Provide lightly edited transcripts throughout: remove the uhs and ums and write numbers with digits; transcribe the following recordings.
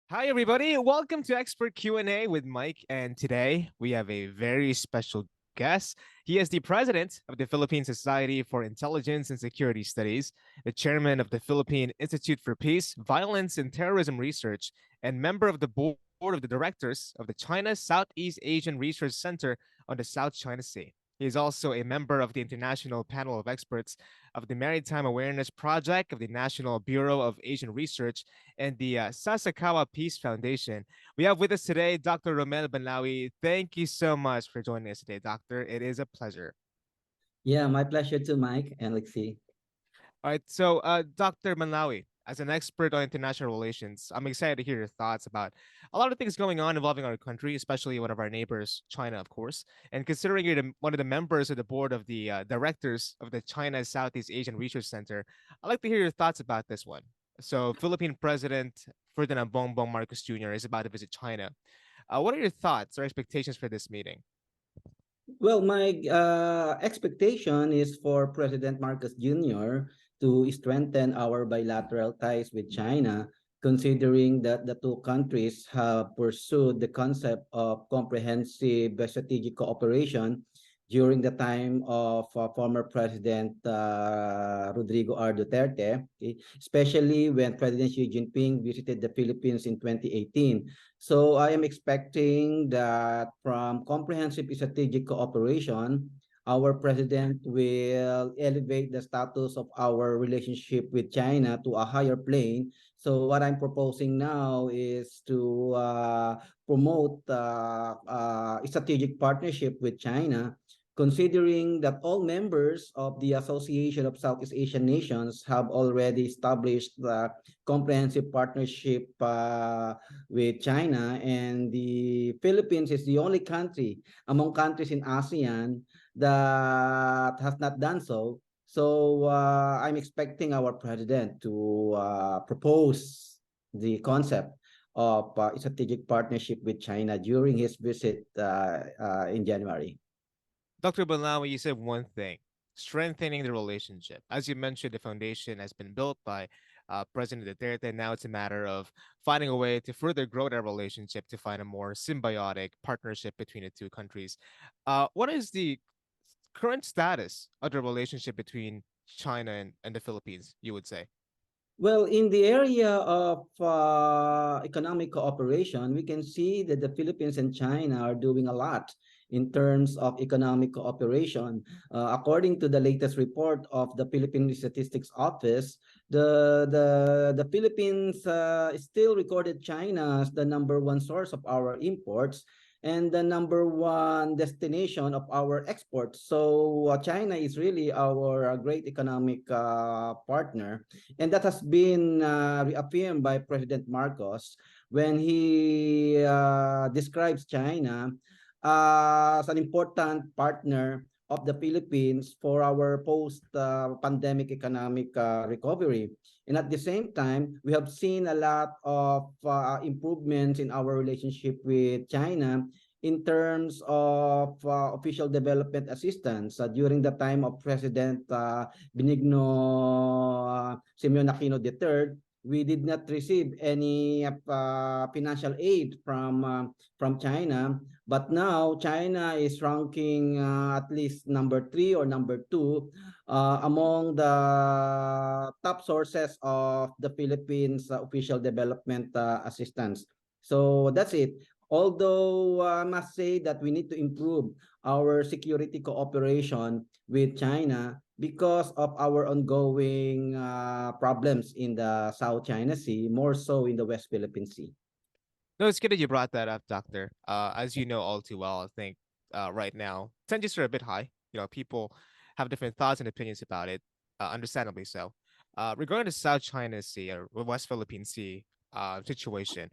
Hi, everybody. Welcome to Expert Q&A with Mike. And today we have a very special guest. He is the president of the Philippine Society for Intelligence and Security Studies, the chairman of the Philippine Institute for Peace, Violence, and Terrorism Research, and member of the board of the directors of the China Southeast Asian Research Center on the South China Sea. He is also a member of the International Panel of Experts of the Maritime Awareness Project of the National Bureau of Asian Research and the Sasakawa Peace Foundation. We have with us today Dr. Rommel Banlaoi. Thank you so much for joining us today, Doctor. It is a pleasure. Yeah, my pleasure too, Mike and Lexi. All right, so Dr. Banlaoi, as an expert on international relations, I'm excited to hear your thoughts about a lot of things going on involving our country, especially one of our neighbors, China, of course. And considering you're one of the members of the board of the directors of the China Southeast Asian Research Center, I'd like to hear your thoughts about this one. So, Philippine President Ferdinand Bongbong Marcos Jr. is about to visit China. What are your thoughts or expectations for this meeting? Well, my expectation is for President Marcos Jr. to strengthen our bilateral ties with China, considering that the two countries have pursued the concept of comprehensive strategic cooperation during the time of former President Rodrigo R. Duterte, okay, especially when President Xi Jinping visited the Philippines in 2018. So I am expecting that from comprehensive strategic cooperation, our president will elevate the status of our relationship with China to a higher plane. So what I'm proposing now is to promote strategic partnership with China, considering that all members of the Association of Southeast Asian Nations have already established the comprehensive partnership with China, and the Philippines is the only country among countries in ASEAN that has not done so. So I'm expecting our president to propose the concept of strategic partnership with China during his visit in January. Dr. Banlawi, you said one thing, strengthening the relationship. As you mentioned, the foundation has been built by President Duterte. Now it's a matter of finding a way to further grow that relationship to find a more symbiotic partnership between the two countries. What is the current status of the relationship between China and the Philippines, you would say? Well, in the area of economic cooperation, we can see that the Philippines and China are doing a lot in terms of economic cooperation. According to the latest report of the Philippine Statistics Office, the Philippines still recorded China as the number one source of our imports and the number one destination of our exports. So China is really our great economic partner, and that has been reaffirmed by President Marcos when he describes China as an important partner of the Philippines for our post-pandemic economic recovery. And at the same time, we have seen a lot of improvements in our relationship with China in terms of official development assistance during the time of President Benigno Simeon Aquino III. We did not receive any financial aid from China, but now China is ranking at least number three or number two among the top sources of the Philippines official development assistance. So that's it. Although I must say that we need to improve our security cooperation with China because of our ongoing problems in the South China Sea, more so in the West Philippine Sea. No, it's good that you brought that up, Doctor. As you know all too well, I think right now tensions are a bit high. You know, people have different thoughts and opinions about it, understandably so. Regarding the South China Sea or West Philippine Sea situation,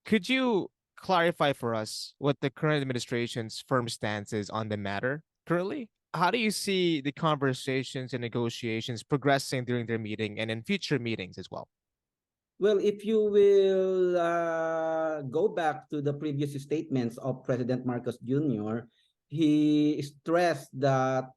could you clarify for us what the current administration's firm stance is on the matter currently? How do you see the conversations and negotiations progressing during their meeting and in future meetings as well? Well, if you will go back to the previous statements of President Marcos Jr., he stressed that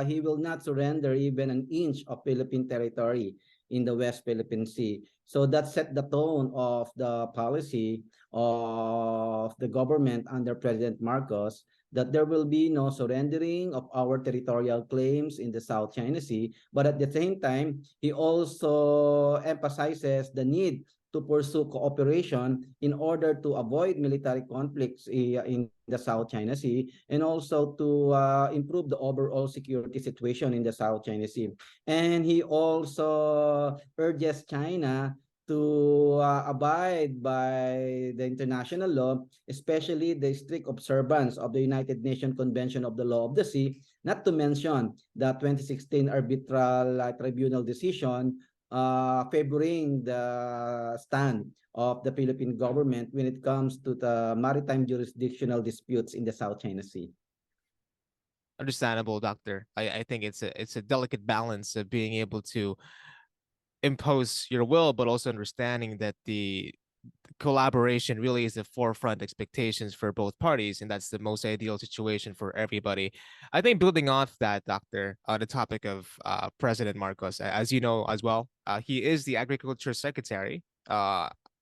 he will not surrender even an inch of Philippine territory in the West Philippine Sea. So that set the tone of the policy of the government under President Marcos, that there will be no surrendering of our territorial claims in the South China Sea. But at the same time, he also emphasizes the need to pursue cooperation in order to avoid military conflicts in the South China Sea, and also to improve the overall security situation in the South China Sea. And he also urges China to abide by the international law, especially the strict observance of the United Nations Convention of the Law of the Sea, not to mention the 2016 arbitral tribunal decision favoring the stand of the Philippine government when it comes to the maritime jurisdictional disputes in the South China Sea. Understandable, doctor. I think it's a delicate balance of being able to impose your will, but also understanding that the collaboration really is the forefront expectations for both parties, and that's the most ideal situation for everybody. I think building off that, doctor, on the topic of President Marcos, as you know as well, he is the agriculture secretary.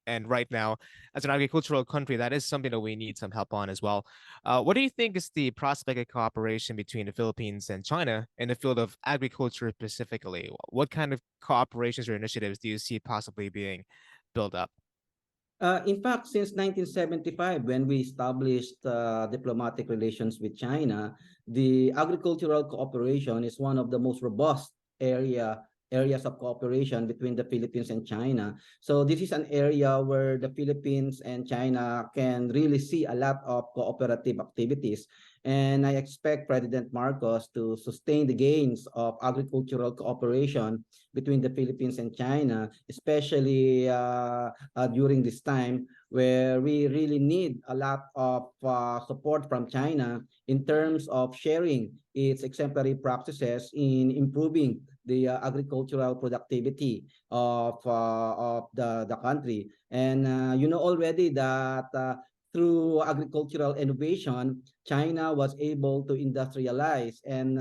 And right now, as an agricultural country, that is something that we need some help on as well. What do you think is the prospect of cooperation between the Philippines and China in the field of agriculture specifically? What kind of cooperations or initiatives do you see possibly being built up? In fact, since 1975, when we established diplomatic relations with China, the agricultural cooperation is one of the most robust areas of cooperation between the Philippines and China. So this is an area where the Philippines and China can really see a lot of cooperative activities. And I expect President Marcos to sustain the gains of agricultural cooperation between the Philippines and China, especially during this time where we really need a lot of support from China in terms of sharing its exemplary practices in improving the agricultural productivity of the country. And you know already that through agricultural innovation, China was able to industrialize, and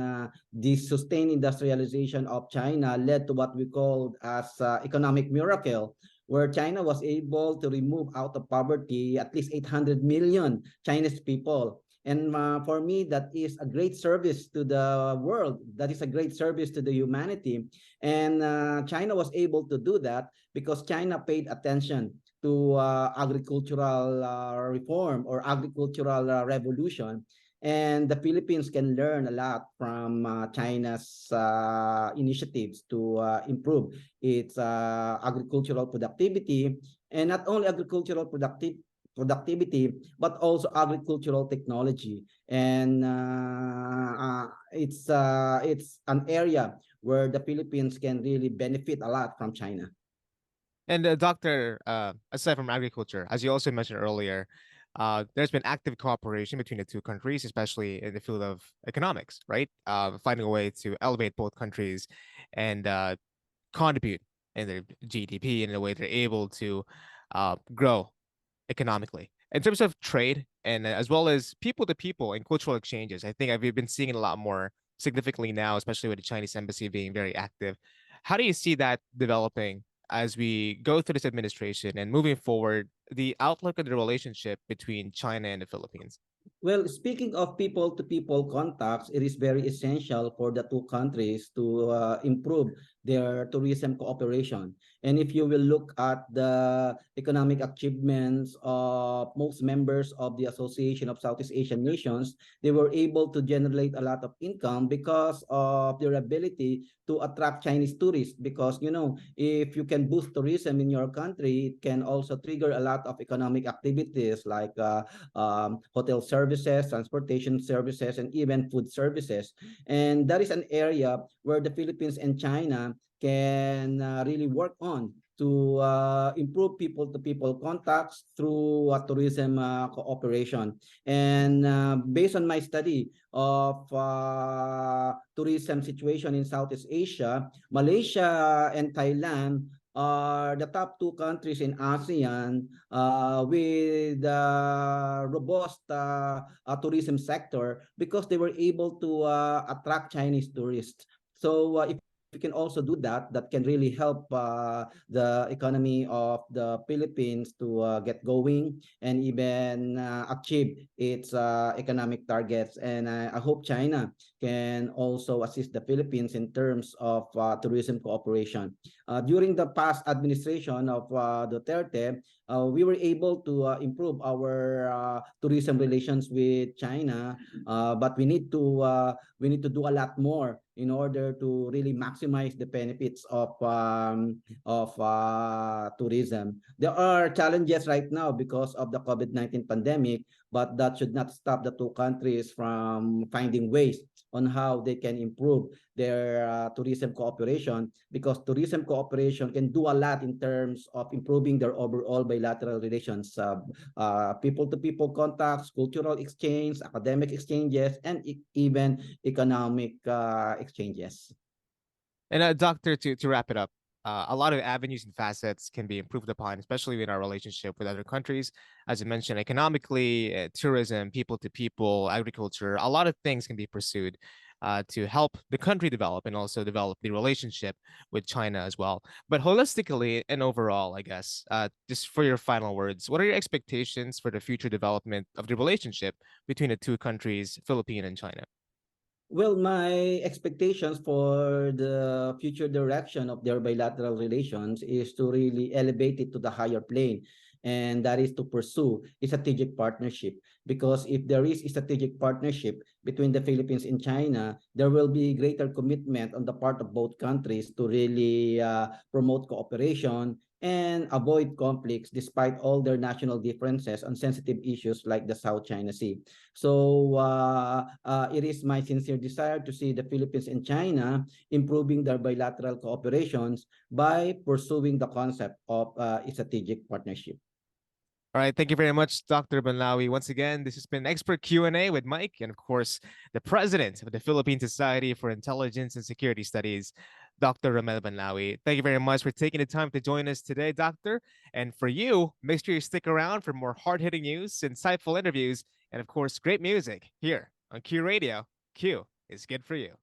this sustained industrialization of China led to what we call as economic miracle, where China was able to remove out of poverty at least 800 million Chinese people. And for me, that is a great service to the world. That is a great service to the humanity. And China was able to do that because China paid attention to agricultural reform or agricultural revolution. And the Philippines can learn a lot from China's initiatives to improve its agricultural productivity, and not only agricultural productivity, but also agricultural technology. And it's an area where the Philippines can really benefit a lot from China. And doctor, aside from agriculture, as you also mentioned earlier, there's been active cooperation between the two countries, especially in the field of economics, right? Finding a way to elevate both countries and contribute in their GDP in a way they're able to grow economically. In terms of trade and as well as people to people and cultural exchanges, I think we've been seeing it a lot more significantly now, especially with the Chinese embassy being very active. How do you see that developing as we go through this administration and moving forward, the outlook of the relationship between China and the Philippines? Well, speaking of people-to-people contacts, it is very essential for the two countries to improve their tourism cooperation. And if you will look at the economic achievements of most members of the Association of Southeast Asian Nations, they were able to generate a lot of income because of their ability to attract Chinese tourists. Because, you know, if you can boost tourism in your country, it can also trigger a lot of economic activities like hotel services, transportation services, and even food services. And that is an area where the Philippines and China can really work on to improve people-to-people contacts through tourism cooperation. And based on my study of tourism situation in Southeast Asia, Malaysia and Thailand are the top two countries in ASEAN with robust tourism sector because they were able to attract Chinese tourists. So if you we can also do that, that can really help the economy of the Philippines to get going and even achieve its economic targets. And I hope China can also assist the Philippines in terms of tourism cooperation. During the past administration of Duterte, we were able to improve our tourism relations with China, but we need to do a lot more in order to really maximize the benefits of tourism. There are challenges right now because of the COVID-19 pandemic, but that should not stop the two countries from finding ways on how they can improve their tourism cooperation, because tourism cooperation can do a lot in terms of improving their overall bilateral relations, people-to-people contacts, cultural exchange, academic exchanges, and even economic exchanges. And doctor, to wrap it up, a lot of avenues and facets can be improved upon, especially in our relationship with other countries. As you mentioned, economically, tourism, people to people, agriculture, a lot of things can be pursued to help the country develop and also develop the relationship with China as well. But holistically and overall, I guess, just for your final words, what are your expectations for the future development of the relationship between the two countries, Philippines and China? Well, my expectations for the future direction of their bilateral relations is to really elevate it to the higher plane. And that is to pursue a strategic partnership. Because if there is a strategic partnership between the Philippines and China, there will be greater commitment on the part of both countries to really promote cooperation and avoid conflicts despite all their national differences on sensitive issues like the South China Sea. So it is my sincere desire to see the Philippines and China improving their bilateral cooperations by pursuing the concept of a strategic partnership. All right, thank you very much, Dr. Banlawi. Once again, this has been Expert Q&A with Mike and, of course, the president of the Philippine Society for Intelligence and Security Studies, Dr. Rommel Banlawi. Thank you very much for taking the time to join us today, Doctor. And for you, make sure you stick around for more hard-hitting news, insightful interviews, and, of course, great music here on Q Radio. Q is good for you.